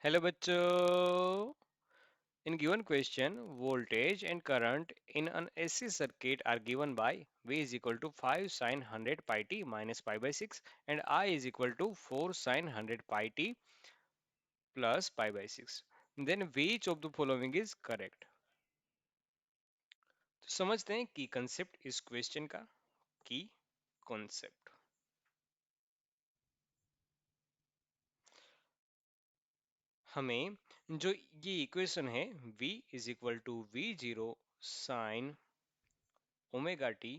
Hello बच्चों। In given question, voltage and current in an AC circuit are given by V is equal to 5 sin 100 pi t minus pi by 6 and I is equal to 4 sin 100 pi t plus pi by 6. Then which of the following is correct? तो समझते हैं की concept इस question का। की concept हमें जो ये इक्वेशन है V is equal to V zero sine omega T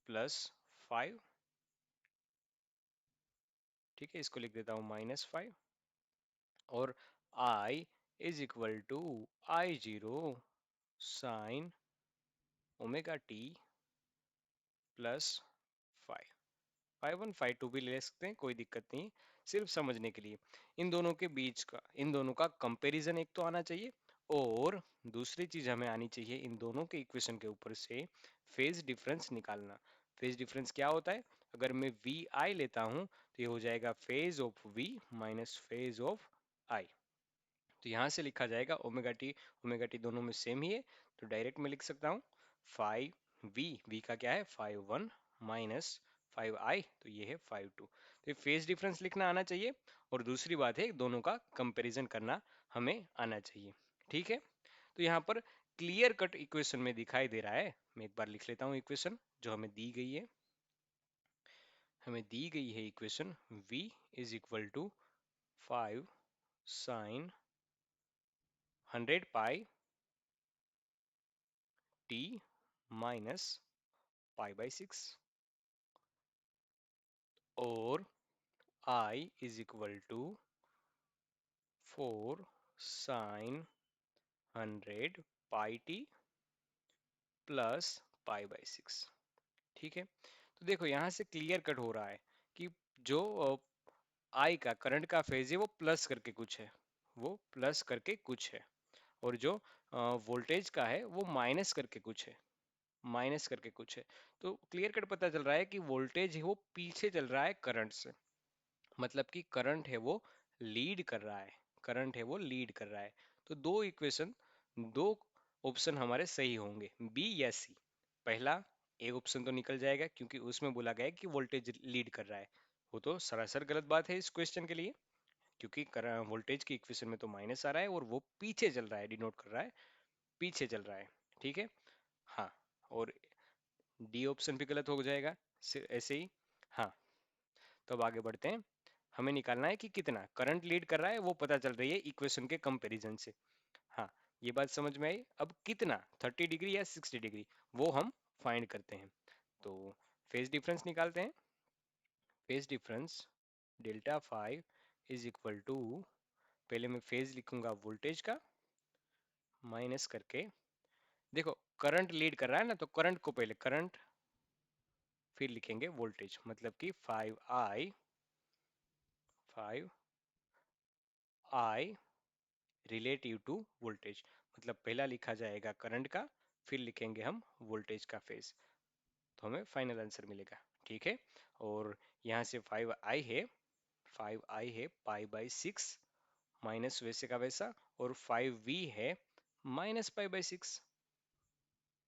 plus 5, ठीक है, इसको लिख देता हूँ -5 और I is equal to I zero sine omega T plus 5। 5 1 5 2 भी ले सकते हैं, कोई दिक्कत नहीं, सिर्फ समझने के लिए। इन दोनों के बीच का, इन दोनों का कंपैरिजन एक तो आना चाहिए और दूसरी चीज हमें आनी चाहिए इन दोनों के इक्वेशन के ऊपर से फेज डिफरेंस निकालना। फेज डिफरेंस क्या होता है? अगर मैं वी आई लेता हूं तो ये हो जाएगा phase of V minus phase of I. तो यहाँ से लिखा जाएगा ओमेगा टी दोनों में सेम ही है, तो डायरेक्ट में लिख सकता हूँ 5v का क्या है 5 1 माइनस 5i, तो ये है 5 2। तो ये फेज डिफरेंस लिखना आना चाहिए और दूसरी बात है दोनों का कंपैरिजन करना हमें आना चाहिए। ठीक है, तो यहाँ पर क्लियर कट इक्वेशन में दिखाई दे रहा है। मैं एक बार लिख लेता हूँ इक्वेशन जो हमें दी गई है। हमें दी गई है equation v is equal to 5 sine 100 pi T minus pi by 6 और I is equal to 4 sine 100 pi T plus pi by 6। ठीक है, तो देखो यहाँ से क्लियर कट हो रहा है कि जो I का करंट का फेज है वो प्लस करके कुछ है, वो प्लस करके कुछ है, और जो वोल्टेज का है वो माइनस करके कुछ है, माइनस करके कुछ है। तो क्लियर कट पता चल रहा है कि वोल्टेज है वो पीछे चल रहा है करंट से, मतलब कि करंट है वो लीड कर रहा है, करंट है वो लीड कर रहा है। तो दो इक्वेशन, दो ऑप्शन हमारे सही होंगे, बी या सी। पहला एक ऑप्शन तो निकल जाएगा क्योंकि उसमें बोला गया है कि वोल्टेज लीड कर रहा है, वो तो सरासर गलत बात है इस क्वेश्चन के लिए, क्योंकि वोल्टेज की इक्वेशन में तो माइनस आ रहा है और वो पीछे चल रहा है, डिनोट कर रहा है पीछे चल रहा है। ठीक है, हाँ, और डी ऑप्शन भी गलत हो जाएगा ऐसे ही। हाँ, तो अब आगे बढ़ते हैं। हमें निकालना है कि कितना करंट लीड कर रहा है, वो पता चल रही है इक्वेशन के कंपैरिजन से। हाँ, ये बात समझ में आई। अब कितना 30 डिग्री या 60 डिग्री वो हम फाइंड करते हैं। तो फेज डिफरेंस निकालते हैं। Phase difference delta 5 is equal to, पहले मैं फेज लिखूंगा वोल्टेज का माइनस करके, देखो करंट लीड कर रहा है ना, तो करंट को पहले करंट फिर लिखेंगे वोल्टेज, मतलब कि 5i रिलेटिव टू वोल्टेज, मतलब पहला लिखा जाएगा करंट का, फिर लिखेंगे हम वोल्टेज का फेज, तो हमें फाइनल आंसर मिलेगा। ठीक है, और यहाँ से 5i है पाई बाई 6 माइनस वैसे का वैसा, और 5v है माइनस पाई बाई 6।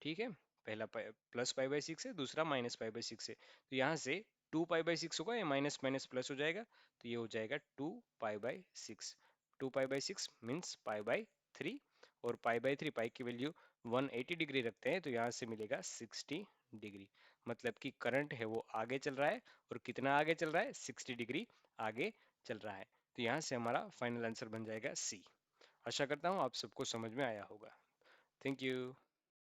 ठीक है, पहला प्लस पाई बाई 6 है, दूसरा माइनस पाई बाई 6 है, तो यहाँ से 2 पाई बाई 6 होगा, या माइनस माइनस प्लस हो जाएगा, तो ये हो जाएगा 2 पाई by 6। 2 pi by 6 means pi by 3, और पाई बाई 3 पाई की वैल्यू 180 डिग्री रखते हैं, तो यहाँ से मिलेगा 60 डिग्री, मतलब कि करंट है वो आगे चल रहा है, और कितना आगे चल रहा है 60 डिग्री आगे चल रहा है। तो यहाँ से हमारा फाइनल आंसर बन जाएगा सी। आशा करता हूँ आप सबको समझ में आया होगा। Thank you.